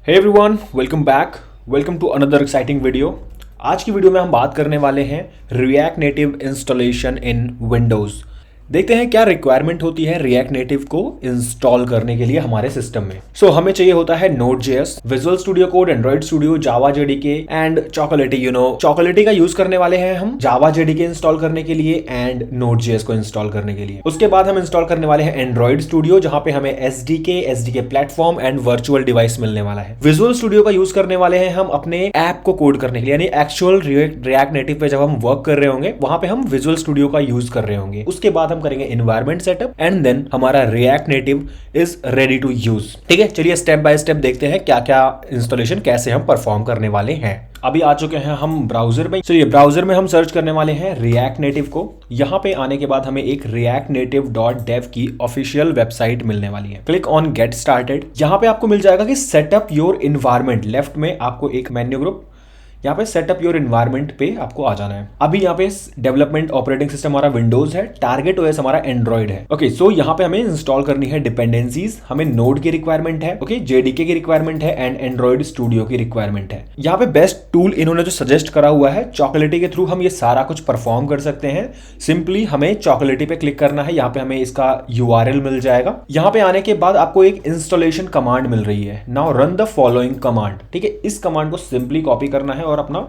Hey everyone, welcome back. Welcome to another exciting video. आज की video में हम बात करने वाले हैं React Native इंस्टॉलेशन इन विंडोज। देखते हैं क्या रिक्वायरमेंट होती है React Native को इंस्टॉल करने के लिए हमारे सिस्टम में। हमें चाहिए होता है Node.js, Visual Studio Code, Android Studio, Java JDK and Chocolatey। Chocolatey का यूज करने वाले हैं हम Java JDK इंस्टॉल करने के लिए एंड Node.js को इंस्टॉल करने के लिए। उसके बाद हम इंस्टॉल करने वाले हैं Android Studio, जहां पे हमें SDK platform and virtual device मिलने वाला है। Visual Studio का यूज करने वाले हैं हम अपने ऐप को कोड करने के लिए, यानी एक्चुअल React Native पे जब हम वर्क कर रहे होंगे वहां पे हम Visual Studio का यूज कर रहे होंगे। उसके बाद करेंगे एनवायरनमेंट सेटअप एंड देन हमारा React Native is ready to use. ठीक है, चलिए स्टेप बाय स्टेप देखते हैं क्या क्या इंस्टॉलेशन कैसे हम परफॉर्म करने वाले हैं। अभी आ चुके हैं हम ब्राउजर में। चलिए ब्राउजर में हम सर्च करने वाले हैं React Native को। यहां पे आने के बाद हमें एक reactnative.dev की ऑफिशियल वेबसाइट मिलने वाली है। Click on get started. यहां पे आपको मिल जाएगा कि सेटअप योर इन्वायरमेंट। लेफ्ट में आपको एक मेन्यू ग्रुप, यहाँ पे सेटअप योर इन्वायरमेंट पे आपको आ जाना है। अभी यहाँ पे डेवलपमेंट ऑपरेटिंग सिस्टम हमारा विंडोज है, टारगेट ओएस हमारा एंड्रॉइड है। ओके, सो यहाँ पे हमें इंस्टॉल करनी है डिपेंडेंसीज। हमें नोड की रिक्वायरमेंट है, ओके, जेडीके की रिक्वायरमेंट है एंड एंड्रॉइड स्टूडियो की रिक्वायरमेंट है। यहाँ पे बेस्ट टूल इन्होंने जो सजेस्ट करा हुआ है, चॉकलेटी के थ्रू हम ये सारा कुछ परफॉर्म कर सकते हैं। सिंपली हमें चॉकलेटी पे क्लिक करना है, यहाँ पे हमें इसका यूआरएल मिल जाएगा। यहाँ पे आने के बाद आपको एक इंस्टॉलेशन कमांड मिल रही है, now run the following command. ठीक है, इस कमांड को सिंपली कॉपी करना है और अपना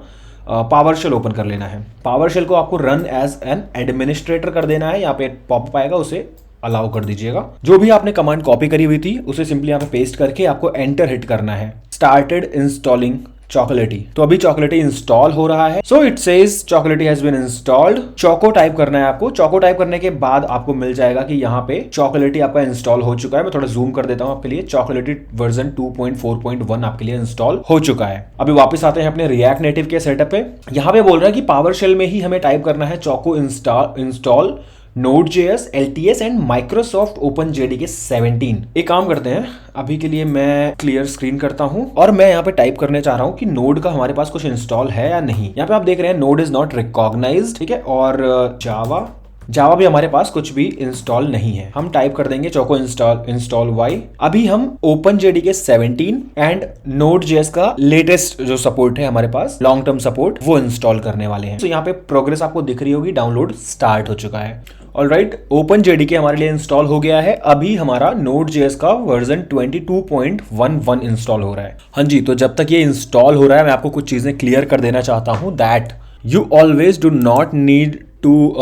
पावरशेल ओपन कर लेना है। पावरशेल को आपको रन एज एन एडमिनिस्ट्रेटर कर देना है। यहाँ पे पॉपअप आएगा, उसे अलाउ कर दीजिएगा। जो भी आपने कमांड कॉपी करी हुई थी उसे सिंपली यहाँ पे पेस्ट करके आपको एंटर हिट करना है। स्टार्टेड इंस्टॉलिंग चॉकलेटी। तो अभी चॉकलेटी इंस्टॉल हो रहा है। So it says chocolatey has been installed. Choco type करना है आपको। चोको टाइप करने के बाद आपको मिल जाएगा कि यहाँ पे चॉकलेटी आपका इंस्टॉल हो चुका है। मैं थोड़ा जूम कर देता हूँ आपके लिए। चॉकलेटी वर्जन 2.4.1 आपके लिए इंस्टॉल हो चुका है। अभी वापस आते हैं अपने React Native के सेटअप पे। यहाँ पे बोल रहा है कि पावरशेल में ही हमें टाइप करना है choco install Node.js, LTS and Microsoft OpenJDK 17। एक काम करते हैं, अभी के लिए मैं क्लियर स्क्रीन करता हूं और मैं यहाँ पे टाइप करने चाह रहा हूं कि नोड का हमारे पास कुछ इंस्टॉल है या नहीं। यहाँ पे आप देख रहे हैं नोड इज नॉट रिकॉग्नाइज्ड। ठीक है, और जावा भी हमारे पास कुछ भी इंस्टॉल नहीं है। हम टाइप कर देंगे चोको इंस्टॉल वाई। अभी हम OpenJDK 17 एंड Node.js का लेटेस्ट जो सपोर्ट है हमारे पास, लॉन्ग टर्म सपोर्ट, वो इंस्टॉल करने वाले हैं। तो यहाँ पे प्रोग्रेस आपको दिख रही होगी, डाउनलोड स्टार्ट हो चुका है। ऑलराइट, OpenJDK हमारे लिए इंस्टॉल हो गया है। अभी हमारा Node.js का वर्जन 22.11 इंस्टॉल हो रहा है। हाँ जी, तो जब तक ये इंस्टॉल हो रहा है मैं आपको कुछ चीजें क्लियर कर देना चाहता हूं that you always do not need to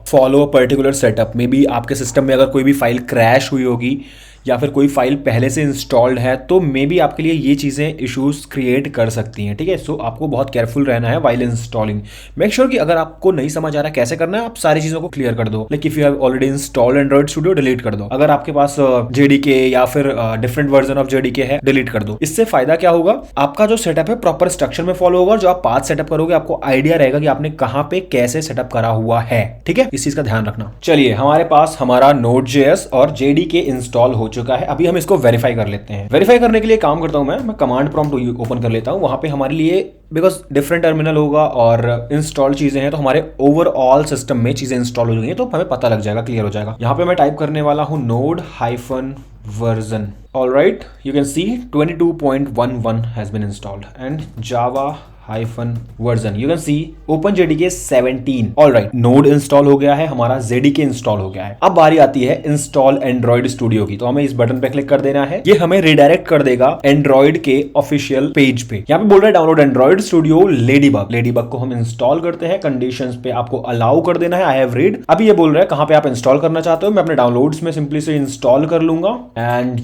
follow a particular setup. Maybe बी आपके सिस्टम में अगर कोई भी फाइल क्रैश हुई होगी या फिर कोई फाइल पहले से इंस्टॉल्ड है तो मे बी आपके लिए ये चीज़ें इश्यूज क्रिएट कर सकती हैं। ठीक है, सो आपको बहुत केयरफुल रहना है वाइल इंस्टॉलिंग। मेक श्योर कि अगर आपको नहीं समझ आ रहा कैसे करना है, आप सारी चीज़ों को क्लियर कर दो। Like if you have already installed Android studio, delete कर दो। अगर आपके पास जेडीके या फिर डिफरेंट वर्जन ऑफ जेडीके है, डिलीट कर दो। इससे फायदा क्या होगा, आपका जो सेटअप है प्रॉपर स्ट्रक्चर में फॉलो होगा। जो आप पाथ सेटअप करोगे आपको आइडिया रहेगा कि आपने कहाँ पे कैसे सेटअप करा हुआ है। ठीक है, इस चीज का ध्यान रखना। चलिए, हमारे पास हमारा Node.js और जेडीके इंस्टॉल हो चुका है। अभी हम इसको वेरीफाई कर लेते हैं। वेरीफाई करने के लिए काम करता हूं मैं कमांड प्रॉम्प्ट ओपन कर लेता हूं। वहां पे हमारे लिए बिकॉज डिफरेंट टर्मिनल होगा और इंस्टॉल चीजें हैं तो हमारे ओवरऑल सिस्टम में चीजें इंस्टॉल हो गई हैं, तो हमें पता लग जाएगा, क्लियर हो जाएगा। यहाँ पे मैं टाइप करने वाला हूं node-version। Alright, you can see 22.11 has been installed and Java-version. You can see OpenJDK 17. Alright, Node install हो गया है, हमारा JDK इंस्टॉल हो गया है। अब बारी आती है इंस्टॉल एंड्रॉइड स्टूडियो की। तो हमें इस बटन पे क्लिक कर देना है। ये हमें रिडायरेक्ट कर देगा एंड्रॉइड के ऑफिशियल पेज पे। यहाँ पे बोल रहा है download Android studio ladybug. Ladybug को हम इंस्टॉल करते हैं। कंडीशंस पे आपको अलाउ कर देना है, आई हैव रीड। अभी ये बोल रहा है कहाँ पे आप इंस्टॉल करना चाहते हो। मैं अपने डाउनलोड्स में सिंपली से इंस्टॉल कर लूंगा एंड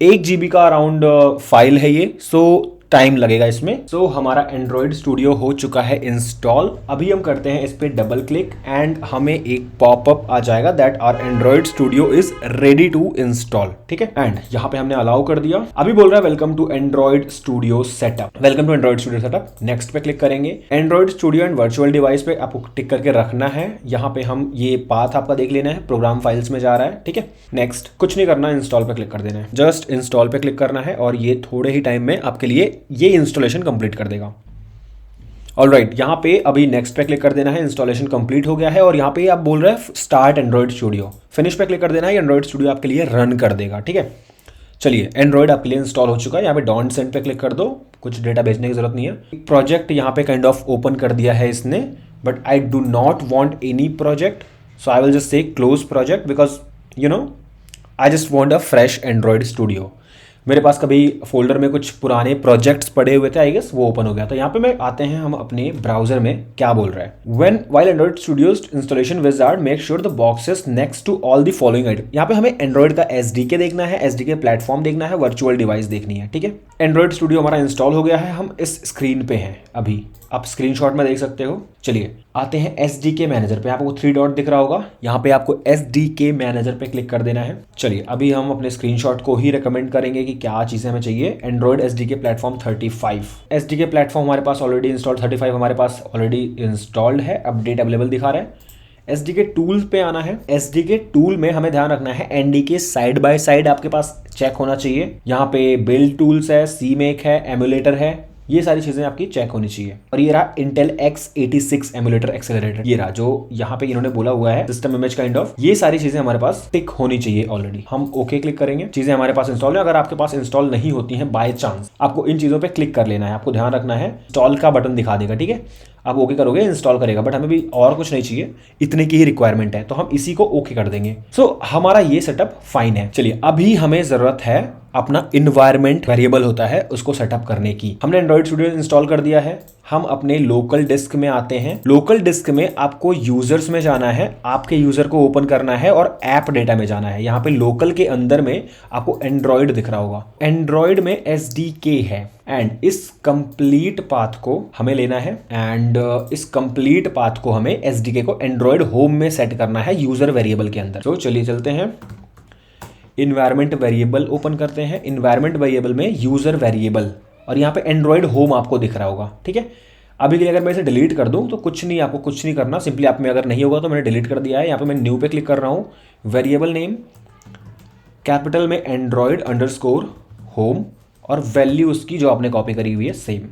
1 GB का अराउंड फाइल है ये, सो टाइम लगेगा इसमें। सो हमारा एंड्रॉइड स्टूडियो हो चुका है इंस्टॉल। अभी हम करते हैं इस पे डबल क्लिक एंड हमें एक पॉपअप आ जाएगा that our Android Studio is ready to install. ठीक है, एंड यहाँ पे हमने अलाउ कर दिया। अभी बोल रहा है welcome to Android Studio setup. Welcome to Android Studio setup. Next पे क्लिक करेंगे। Android Studio and virtual device पे आपको टिक करके रखना है। यहाँ पे हम ये पाथ आपका देख लेना है, प्रोग्राम फाइल्स में जा रहा है। ठीक है, नेक्स्ट कुछ नहीं करना, इंस्टॉल पे क्लिक कर देना है। जस्ट इंस्टॉल पे क्लिक करना है और ये थोड़े ही टाइम में आपके लिए ये इंस्टॉलेशन कंप्लीट कर देगा। ऑलराइट, यहाँ पे अभी नेक्स्ट पे क्लिक कर देना है। इंस्टॉलेशन कंप्लीट हो गया है और यहाँ पे आप बोल रहे हैं स्टार्ट एंड्रॉइड स्टूडियो। फिनिश पे क्लिक कर देना है, एंड्रॉइड स्टूडियो आपके लिए रन कर देगा। ठीक है, चलिए एंड्रॉइड आपके लिए इंस्टॉल हो चुका है। यहाँ पे डोंट सेंड पे क्लिक कर दो, कुछ डेटा भेजने की जरूरत नहीं है। एक प्रोजेक्ट यहाँ पे काइंड ऑफ ओपन कर दिया है इसने, but I do not want any project, so I will just say close project because you know I just want a fresh Android studio. मेरे पास कभी फोल्डर में कुछ पुराने प्रोजेक्ट्स पड़े हुए थे, आई गेस वो ओपन हो गया। तो यहाँ पे मैं आते हैं हम अपने ब्राउजर में, क्या बोल रहा है, when while Android Studio's installation wizard make sure the boxes next to all the following item. यहाँ पे हमें एंड्रॉइड का एसडीके देखना है, एसडीके प्लेटफॉर्म देखना है, वर्चुअल डिवाइस देखनी है, ठीक है। एंड्रॉइड स्टूडियो हमारा इंस्टॉल हो गया है, हम इस स्क्रीन पे हैं अभी, आप स्क्रीनशॉट में देख सकते हो। चलिए आते हैं एसडीके मैनेजर पे, आपको 3 डॉट दिख रहा होगा, यहाँ पे आपको एसडीके मैनेजर पे क्लिक कर देना है। चलिए अभी हम अपने स्क्रीनशॉट को ही रिकमेंड करेंगे कि क्या चीजें हमें चाहिए। Android SDK platform 35, SDK platform हमारे पास ऑलरेडी इंस्टॉल्ड, 35 हमारे पास ऑलरेडी इंस्टॉल्ड है, अपडेट अवेलेबल दिखा रहा है। एसडीके टूल पे आना है। एसडीके टूल में हमें ध्यान रखना है एनडीके साइड बाय साइड आपके पास चेक होना चाहिए। यहाँ पे बिल्ड टूल्स है, सीमेक है, एमुलेटर है, ये सारी चीजें आपकी चेक होनी चाहिए। और ये रहा इंटेल x86 एमुलेटर एक्सेलरेटर, ये रहा जो यहाँ पे इन्होंने बोला हुआ है सिस्टम इमेज काइंड ऑफ, ये सारी चीजें हमारे पास टिक होनी चाहिए ऑलरेडी। हम ओके क्लिक करेंगे, चीजें हमारे पास इंस्टॉल है। अगर आपके पास इंस्टॉल नहीं होती हैं बाय चांस, आपको इन चीजों पे क्लिक कर लेना है, आपको ध्यान रखना है इंस्टॉल का बटन दिखा देगा, ठीक है। आप ओके करोगे इंस्टॉल करेगा, बट हमें भी और कुछ नहीं चाहिए, इतने की ही रिक्वायरमेंट है, तो हम इसी को ओके कर देंगे। सो हमारा ये सेटअप फाइन है। चलिए अभी हमें जरूरत है अपना इन्वायरमेंट वेरिएबल होता है उसको सेटअप करने की। हमने एंड्रॉइड स्टूडियो इंस्टॉल कर दिया है, हम अपने लोकल डिस्क में आते हैं। लोकल डिस्क में आपको यूजर्स में जाना है, आपके यूजर को ओपन करना है और ऐप डेटा में जाना है। यहाँ पे लोकल के अंदर में आपको एंड्रॉइड दिख रहा होगा, एंड्रॉइड में एसडीके है, एंड इस कंप्लीट पाथ को हमें लेना है, एंड इस कंप्लीट पाथ को हमें एसडीके को एंड्रॉइड होम में सेट करना है यूजर वेरिएबल के अंदर। तो चलिए चलते हैं, इन्वायरमेंट वेरिएबल ओपन करते हैं। इन्वायरमेंट वेरिएबल में यूजर वेरिएबल, और यहाँ पे एंड्रॉइड होम आपको दिख रहा होगा, ठीक है। अभी के लिए अगर मैं इसे डिलीट कर दूं तो कुछ नहीं, आपको कुछ नहीं करना, सिंपली आप में अगर नहीं होगा तो मैंने डिलीट कर दिया है। यहाँ पे मैं न्यू पे क्लिक कर रहा हूँ, वेरिएबल नेम कैपिटल में एंड्रॉइड अंडरस्कोर होम, और वैल्यू उसकी जो आपने कॉपी करी हुई है सेम।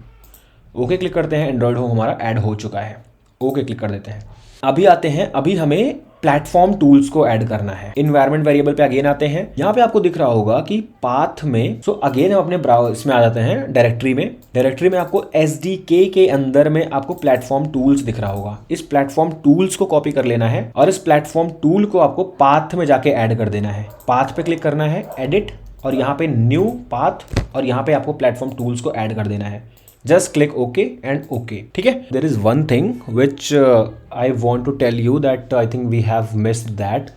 ओके क्लिक करते हैं, एंड्रॉइड होम हमारा ऐड हो चुका है, ओके क्लिक कर देते हैं। अभी आते हैं, अभी हमें प्लेटफॉर्म टूल्स को ऐड करना है। इन्वायरमेंट वेरिएबल पे अगेन आते हैं, यहाँ पे आपको दिख रहा होगा कि पाथ में, सो अगेन हम अपने ब्राउज़र में आ जाते हैं, डायरेक्टरी में आपको एसडीके के अंदर में आपको प्लेटफॉर्म टूल्स दिख रहा होगा। इस प्लेटफॉर्म टूल्स को कॉपी कर लेना है और इस प्लेटफॉर्म टूल को आपको पाथ में जाके ऐड कर देना है। पाथ पे क्लिक करना है, एडिट, और यहाँ पे न्यू पाथ, और यहाँ पे आपको प्लेटफॉर्म टूल्स को ऐड कर देना है। Just click okay and okay, ठीक है। There is one thing which I want to tell you that I think we have missed that.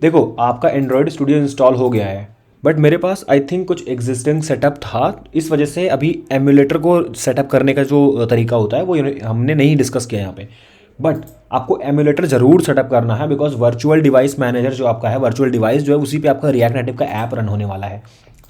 देखो आपका एंड्रॉइड स्टूडियो इंस्टॉल हो गया है, बट मेरे पास आई थिंक कुछ एग्जिस्टिंग सेटअप था, इस वजह से अभी एमुलेटर को सेटअप करने का जो तरीका होता है वो हमने नहीं डिस्कस किया यहाँ पे। बट आपको एमुलेटर जरूर सेटअप करना है, बिकॉज वर्चुअल डिवाइस मैनेजर जो आपका है, वर्चुअल डिवाइस जो है, उसी पे आपका रिएक्ट नेटिव का ऐप रन होने वाला है।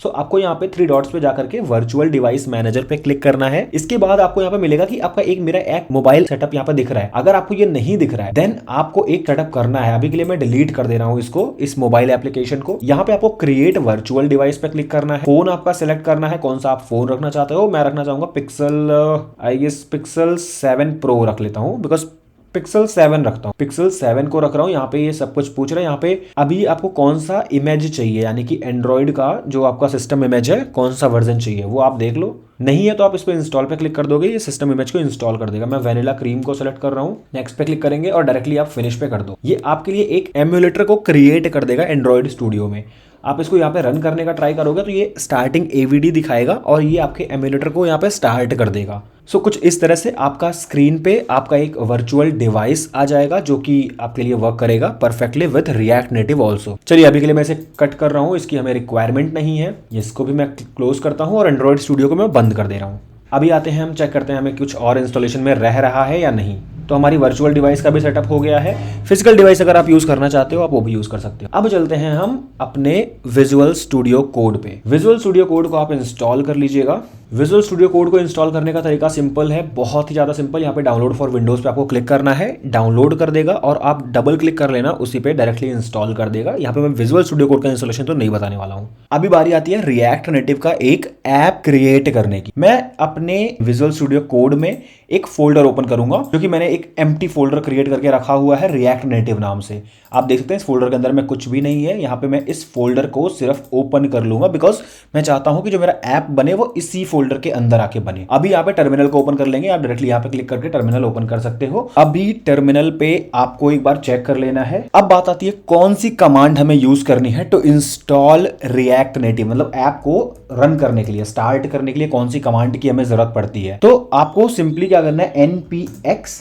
सो आपको यहाँ पे 3 डॉट्स पे जाकर के वर्चुअल डिवाइस मैनेजर पे क्लिक करना है। इसके बाद आपको यहाँ पे मिलेगा कि आपका मेरा एक मोबाइल सेटअप यहाँ पे दिख रहा है। अगर आपको ये नहीं दिख रहा है देन आपको एक सेटअप करना है। अभी के लिए मैं डिलीट कर दे रहा हूँ इसको, इस मोबाइल एप्लीकेशन को। यहाँ पे आपको क्रिएट वर्चुअल डिवाइस पे क्लिक करना है। फोन आपका सिलेक्ट करना है, कौन सा आप फोन रखना चाहते हो। मैं रखना चाहूंगा Pixel, I guess Pixel 7 Pro रख लेता हूँ, बिकॉज पिक्सल 7 रखता हूँ, पिक्सल 7 को रख रहा हूँ। यहाँ पे ये सब कुछ पूछ रहा है। यहाँ पे अभी आपको कौन सा इमेज चाहिए, यानी कि एंड्रॉइड का जो आपका सिस्टम इमेज है कौन सा वर्जन चाहिए वो आप देख लो। नहीं है तो आप इस पे इंस्टॉल पे क्लिक कर दोगे, ये सिस्टम इमेज को इंस्टॉल कर देगा। मैं वैनिला क्रीम को सेलेक्ट कर रहा हूँ, नेक्स्ट पे क्लिक करेंगे और डायरेक्टली आप फिनिश पे कर दो। ये आपके लिए एक एमुलेटर को क्रिएट कर देगा एंड्रॉइड स्टूडियो में। आप इसको यहाँ पे रन करने का ट्राई करोगे तो ये स्टार्टिंग एवीडी दिखाएगा और ये आपके एमुलेटर को यहाँ पे स्टार्ट कर देगा। सो कुछ इस तरह से आपका स्क्रीन पे आपका एक वर्चुअल डिवाइस आ जाएगा जो कि आपके लिए वर्क करेगा perfectly with react native also. चलिए अभी के लिए मैं इसे कट कर रहा हूँ, इसकी हमें रिक्वायरमेंट नहीं है। इसको भी मैं क्लोज करता हूँ और एंड्रॉइड स्टूडियो को मैं बंद कर दे रहा हूँ। अभी आते हैं, हम चेक करते हैं हमें कुछ और इंस्टॉलेशन में रह रहा है या नहीं। तो हमारी वर्चुअल डिवाइस का भी सेटअप हो गया है। फिजिकल डिवाइस अगर आप यूज करना चाहते हो आप वो भी यूज कर सकते हो। अब चलते हैं हम अपने विजुअल स्टूडियो कोड पे। विजुअल स्टूडियो कोड को आप इंस्टॉल कर लीजिएगा। विजुअल स्टूडियो कोड को इंस्टॉल करने का तरीका सिंपल है, बहुत ही ज़्यादा सिंपल। यहाँ पे डाउनलोड फॉर विंडोज़ पे आपको क्लिक करना है, डाउनलोड कर देगा और आप डबल क्लिक कर लेना, उसी पे डायरेक्टली इंस्टॉल कर देगा। यहाँ पे मैं विजुअल स्टूडियो कोड का इंस्टॉलेशन तो नहीं बताने वाला हूँ। अभी बारी आती है रिएक्ट नेटिव का एक ऐप क्रिएट करने की। मैं अपने विजुअल स्टूडियो कोड में एक फोल्डर ओपन करूंगा, क्योंकि मैंने एक एम्प्टी फोल्डर क्रिएट करके रखा हुआ है रिएक्ट नेटिव नाम से। आप देख सकते हैं इस फोल्डर के अंदर में कुछ भी नहीं है। यहाँ पे मैं इस फोल्डर को सिर्फ ओपन कर लूंगा, बिकॉज मैं चाहता हूं कि जो मेरा ऐप बने वो इसी फोल्डर के अंदर आके बने। अभी यहाँ पे टर्मिनल को ओपन कर लेंगे, आप डायरेक्टली यहाँ पे क्लिक करके टर्मिनल ओपन कर सकते हो। अभी टर्मिनल पे आपको एक बार चेक कर लेना है। अब बात आती है कौन सी कमांड हमें यूज करनी है टू इंस्टॉल रिएक्ट नेटिव, मतलब ऐप को रन करने के लिए, स्टार्ट करने के लिए कौन सी कमांड की हमें जरूरत पड़ती है। तो आपको सिंपली क्या करना है, npx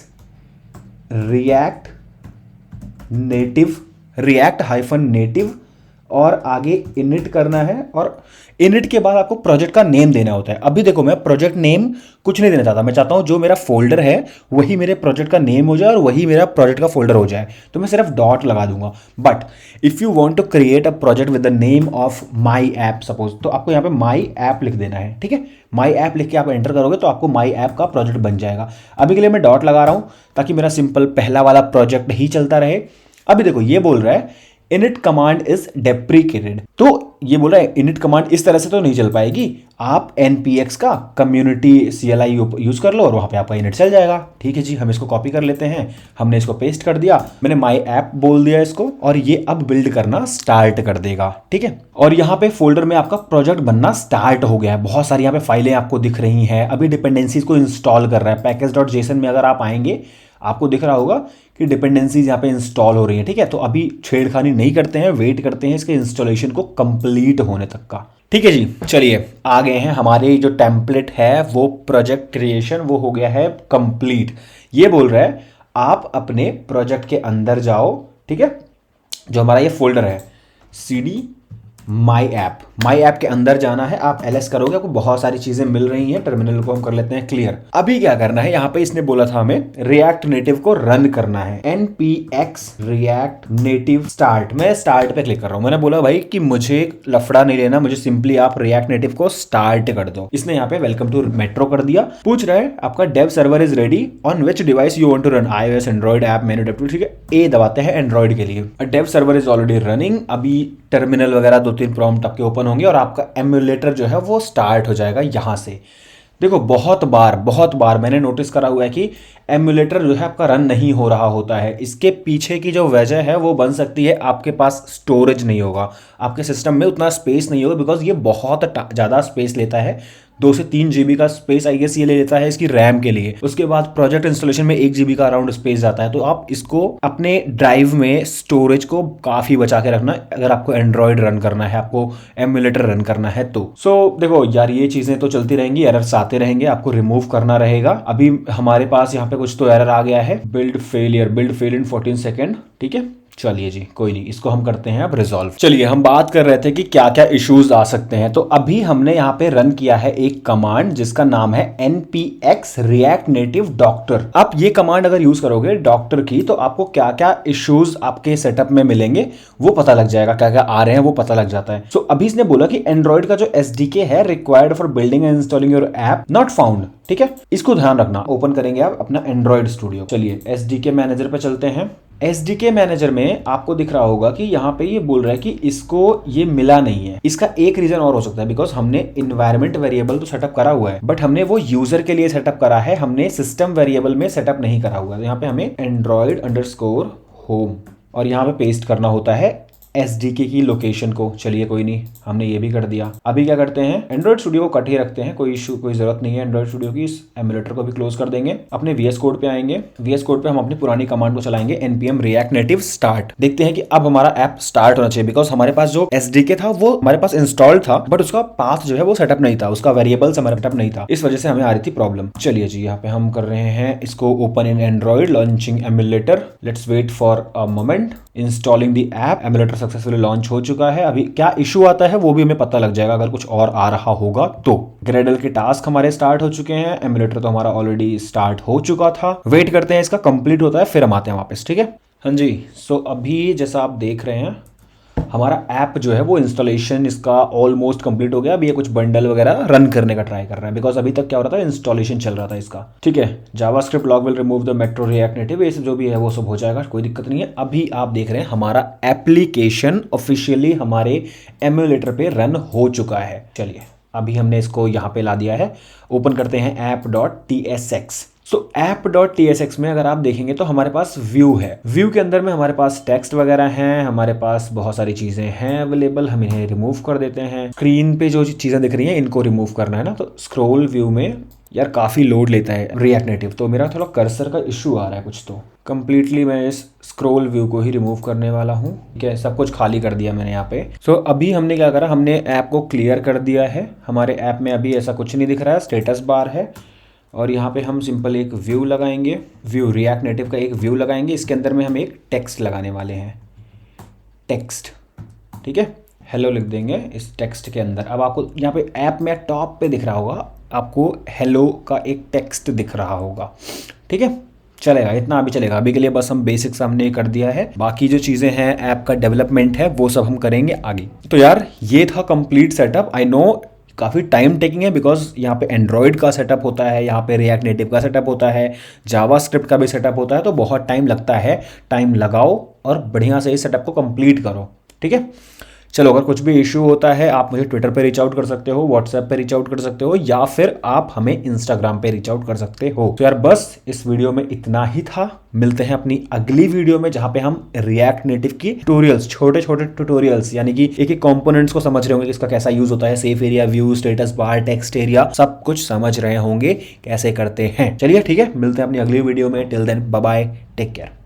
react native react-native और आगे init करना है, और init के बाद आपको प्रोजेक्ट का नेम देना होता है। अभी देखो मैं प्रोजेक्ट नेम कुछ नहीं देना चाहता, मैं चाहता हूं जो मेरा फोल्डर है वही मेरे प्रोजेक्ट का नेम हो जाए और वही मेरा प्रोजेक्ट का फोल्डर हो जाए, तो मैं सिर्फ डॉट लगा दूंगा। But if you want to create a project with the name of my app suppose, तो आपको यहाँ पे माई ऐप लिख देना है, ठीक है। माई ऐप लिख के आप एंटर करोगे तो आपको माई ऐप का प्रोजेक्ट बन जाएगा। अभी के लिए मैं डॉट लगा रहा हूं ताकि मेरा सिंपल पहला वाला प्रोजेक्ट ही चलता रहे। अभी देखो ये बोल रहा है init कमांड इज डेप्रिकेटेड, तो ये बोल रहा है init कमांड इस तरह से तो नहीं चल पाएगी, आप npx का कम्युनिटी CLI यूज कर लो और वहां पे आपका init चल जाएगा। ठीक है जी, हम इसको कॉपी कर लेते हैं, हमने इसको पेस्ट कर दिया, मैंने माई ऐप बोल दिया इसको, और ये अब बिल्ड करना स्टार्ट कर देगा। ठीक है, और यहाँ पे फोल्डर में आपका प्रोजेक्ट बनना स्टार्ट हो गया है। बहुत सारी यहाँ पे फाइलें आपको दिख रही हैं। अभी डिपेंडेंसीज को इंस्टॉल कर रहा है। पैकेज.json में अगर आप आएंगे आपको दिख रहा होगा कि डिपेंडेंसीज यहाँ पे इंस्टॉल हो रही है। ठीक है, तो अभी छेड़खानी नहीं करते हैं, वेट करते हैं इसके इंस्टॉलेशन को कंप्लीट होने तक का। ठीक है जी, चलिए आ गए हैं। हमारे जो टेम्पलेट है वो प्रोजेक्ट क्रिएशन वो हो गया है कंप्लीट। ये बोल रहा है आप अपने प्रोजेक्ट के अंदर जाओ, ठीक है, जो हमारा ये फोल्डर है cd माई ऐप के अंदर जाना है। आप ls करोगे आपको बहुत सारी चीजें मिल रही हैं। टर्मिनल को हम कर लेते हैं क्लियर। अभी क्या करना है, यहाँ पे इसने बोला था हमें रिएक्ट नेटिव को रन करना है। npx react native start, मैं स्टार्ट पे क्लिक कर रहा हूँ। मैंने बोला भाई कि मुझे लफड़ा नहीं लेना, मुझे सिंपली आप रिएक्ट नेटिव को स्टार्ट कर दो। इसने यहाँ पे वेलकम टू मेट्रो कर दिया। पूछ रहा है आपका dev server is ready on which device you want to run, iOS, Android app menu dev. ठीक है, ए दबाते हैं एंड्रॉइड के लिए। Dev server is already running. अभी टर्मिनल वगैरह 2-3 प्रॉम्प्ट आपके ओपन होंगे और आपका एमुलेटर जो है वो स्टार्ट हो जाएगा यहाँ से। देखो बहुत बार मैंने नोटिस करा हुआ है कि एमुलेटर जो है आपका रन नहीं हो रहा होता है। इसके पीछे की जो वजह है वो बन सकती है आपके पास स्टोरेज नहीं होगा, आपके सिस्टम में उतना स्पेस नहीं होगा, बिकॉज ये बहुत ज़्यादा स्पेस लेता है। 2 से 3 GB का स्पेस आई गेस ये ले लेता है इसकी रैम के लिए। उसके बाद प्रोजेक्ट इंस्टॉलेशन में 1 GB का अराउंड स्पेस जाता है। तो आप इसको अपने ड्राइव में स्टोरेज को काफ़ी बचा के रखना अगर आपको एंड्रॉयड रन करना है, आपको एमुलेटर रन करना है तो। सो देखो यार, ये चीज़ें तो चलती रहेंगी, एरर्स आते रहेंगे, आपको रिमूव करना रहेगा। अभी हमारे पास यहाँ पे कुछ तो एरर आ गया है, बिल्ड फेल इन 14 सेकेंड। ठीक है, चलिए जी कोई नहीं, इसको हम करते हैं अब रिजॉल्व। चलिए, हम बात कर रहे थे कि क्या क्या इश्यूज आ सकते हैं। तो अभी हमने यहाँ पे रन किया है एक कमांड जिसका नाम है npx react native doctor। आप ये कमांड अगर यूज करोगे डॉक्टर की, तो आपको क्या क्या इश्यूज आपके सेटअप में मिलेंगे वो पता लग जाएगा, क्या क्या आ रहे हैं वो पता लग जाता है। सो अभी इसने बोला कि एंड्रॉइड का जो SDK है required for building and installing your app not found. ठीक है, इसको ध्यान रखना। ओपन करेंगे आप अपना एंड्रॉइड स्टूडियो। चलिए SDK मैनेजर पे चलते हैं। SDK मैनेजर में आपको दिख रहा होगा कि यहाँ पे ये बोल रहा है कि इसको ये मिला नहीं है। इसका एक रीजन और हो सकता है, बिकॉज हमने इन्वायरमेंट वेरिएबल तो सेटअप करा हुआ है, बट हमने वो यूजर के लिए सेटअप करा है, हमने सिस्टम वेरिएबल में सेटअप नहीं करा हुआ है। यहाँ पे हमें Android_home और यहाँ पे पेस्ट करना होता है SDK की लोकेशन को। चलिए कोई नहीं, हमने ये भी कर दिया। अभी क्या करते हैं, एंड्रॉइड स्टूडियो को कट ही रखते हैं, कोई इशू कोई जरूरत नहीं है एंड्रॉइड स्टूडियो की। इस एमुलेटर को भी क्लोज कर देंगे। अपने VS कोड पे आएंगे। VS कोड पे हम अपनी पुरानी कमांड को चलाएंगे, npm react native start। देखते हैं कि अब हमारा ऐप स्टार्ट होना चाहिए, बिकॉज हमारे पास जो SDK था वो हमारे पास इंस्टॉल था, बट उसका पाथ जो है वो सेटअप नहीं था, उसका वेरिएबल्स हमारा सेटअप नहीं था, इस वजह से हमें आ रही थी प्रॉब्लम। चलिए जी, यहाँ पे हम कर रहे हैं इसको open in Android launching emulator. Let's wait for a moment. Installing the app. Emulator successfully launch हो चुका है। अभी क्या इशू आता है वो भी हमें पता लग जाएगा अगर कुछ और आ रहा होगा तो। ग्रेडल के टास्क हमारे स्टार्ट हो चुके हैं। एमुलेटर तो हमारा ऑलरेडी स्टार्ट हो चुका था। वेट करते हैं इसका कंप्लीट होता है फिर हम आते हैं वापस। ठीक है, हाँ जी। सो अभी जैसा आप देख रहे हैं हमारा ऐप जो है वो इंस्टॉलेशन इसका ऑलमोस्ट कंप्लीट हो गया। अब ये कुछ बंडल वगैरह रन करने का ट्राई कर रहा है, बिकॉज अभी तक क्या हो रहा था, इंस्टॉलेशन चल रहा था इसका। ठीक है, JavaScript log will remove the metro react native, ये जो भी है वो सब हो जाएगा, कोई दिक्कत नहीं है। अभी आप देख रहे हैं हमारा एप्लीकेशन ऑफिशियली हमारे एमुलेटर पे रन हो चुका है। चलिए अभी हमने इसको यहाँ पे ला दिया है। ओपन करते हैं app.tsx। सो app.tsx में अगर आप देखेंगे तो हमारे पास व्यू है। व्यू के अंदर में हमारे पास टेक्स्ट वगैरह हैं, हमारे पास बहुत सारी चीज़ें हैं अवेलेबल। हम इन्हें रिमूव कर देते हैं। स्क्रीन पे जो चीज़ें दिख रही हैं इनको रिमूव करना है ना, तो स्क्रॉल व्यू में यार काफ़ी लोड लेता है रिएक्ट नेटिव, तो मेरा थोड़ा कर्सर का इशू आ रहा है कुछ। तो कंप्लीटली मैं इस स्क्रॉल व्यू को ही रिमूव करने वाला हूँ। ठीक है, सब कुछ खाली कर दिया मैंने यहाँ पे। सो अभी हमने क्या करा, हमने ऐप को क्लियर कर दिया है। हमारे ऐप में अभी ऐसा कुछ नहीं दिख रहा है, स्टेटस बार है। और यहाँ पे हम सिंपल एक व्यू लगाएंगे, व्यू रिएक्ट नेटिव का एक व्यू लगाएंगे। इसके अंदर में हम एक टेक्स्ट लगाने वाले हैं, टेक्स्ट। ठीक है, हेलो लिख देंगे इस टेक्स्ट के अंदर। अब आपको यहाँ पे ऐप में टॉप पे दिख रहा होगा, आपको हेलो का एक टेक्स्ट दिख रहा होगा। ठीक है, चलेगा, इतना अभी चलेगा। अभी के लिए बस हम बेसिक्स हमने कर दिया है, बाकी जो चीज़ें हैं ऐप का डेवलपमेंट है वो सब हम करेंगे आगे। तो यार ये था कंप्लीट सेटअप। आई नो काफ़ी टाइम टेकिंग है, बिकॉज यहाँ पे एंड्रॉयड का सेटअप होता है, यहाँ पे रिएक्ट नेटिव का सेटअप होता है, जावास्क्रिप्ट का भी सेटअप होता है, तो बहुत टाइम लगता है। टाइम लगाओ और बढ़िया से इस सेटअप को कंप्लीट करो। ठीक है, चलो अगर कुछ भी इशू होता है आप मुझे ट्विटर पे रीच आउट कर सकते हो, व्हाट्सएप पे रीच आउट कर सकते हो, या फिर आप हमें इंस्टाग्राम पे रीच आउट कर सकते हो। तो यार बस इस वीडियो में इतना ही था। मिलते हैं अपनी अगली वीडियो में, जहां पे हम रिएक्ट नेटिव की ट्यूटोरियल्स, छोटे छोटे ट्यूटोरियल्स, यानी कि एक एक कंपोनेंट्स को समझ रहे होंगे, इसका कैसा यूज होता है, safe area, view, status bar, text area, सब कुछ समझ रहे होंगे कैसे करते हैं। चलिए ठीक है, मिलते हैं अपनी अगली वीडियो में। Till then bye bye, take care.